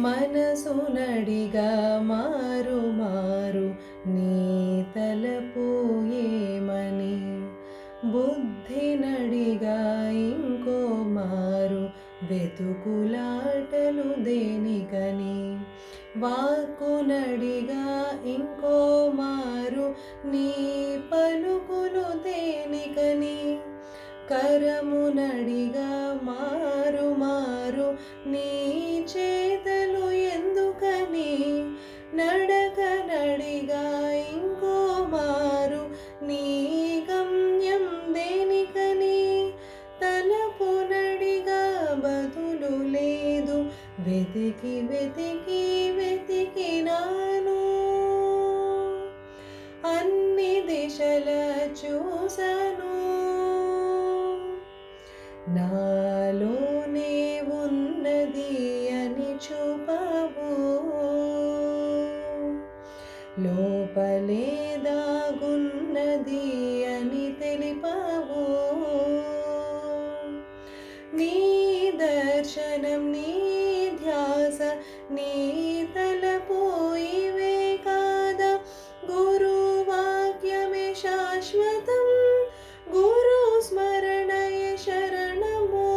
మనసు నడిగా మారు మారు నీ తలపు ఏమని, బుద్ధి నడిగా ఇంకో మారు వెతుకులాటలు దేనికని, వాక్కు నడిగా ఇంకో మారు నీ పలుకులు దేనికని, కరము నడిగా మారు మారు నీ చేతలు ఎందుకని, నడక నడిగా ఇంకో మారు నీ గమ్యం దేనికని, తలపు నడిగా బదులు లేదు వెతికి వెతికి వెతికినాను, అన్ని దిశల చూసాను, నాలోనే ఉన్నది అని చూపవు, లోపలే దాగున్నది అని తెలిపవు, నీ దర్శనం నీ ధ్యాస నీ తలపు ఇవే కాదా, గురువాక్యమే శాశ్వతం, గురు స్మరణయే శరణము,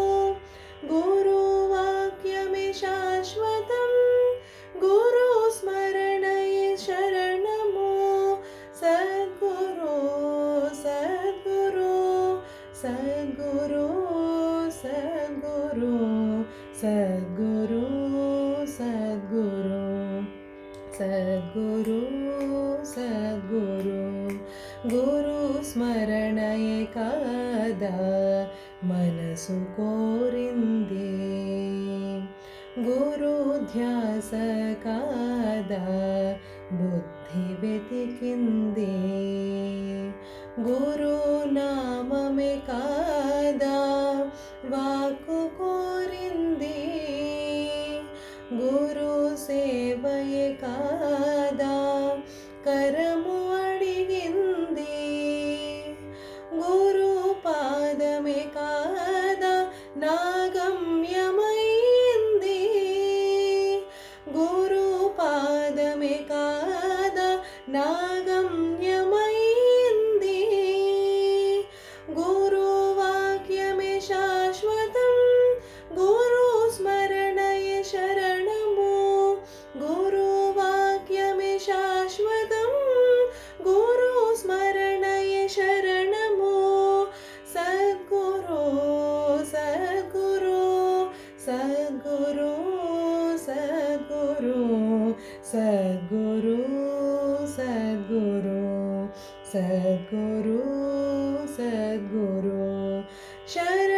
గురువాక్యమే శాశ్వతం, గురు స్మరణయే శరణము, సద్గురు సద్గురు సద్గురు సద్గురు సద్గురు సద్గురు సద్గురు సద్గురు, గురు స్మరణయే కాదా మనసు కోరింది, గురు ధ్యాస కాదా బుద్ధి వెతికింది, గురు నామమే కాదా వాక్కు కోరింది, గురు సేవయే కాదా కరము అడిగింది, గురు పాదమే కాదా నా గమ్యమైంది, గురు పాదమే కాదా నా గమ్యమైంది, గురు వాక్యమే శాశ్వతం, గురు స్మరణయే శరణము, గురు వాక్యమే శాశ్వతం, గురు స్మరణయే శరణము, సద్గురు సద్గురు సద్గురు సద్గురు సద్గురు సద్గురు సద్గురు సద్గురు శరణం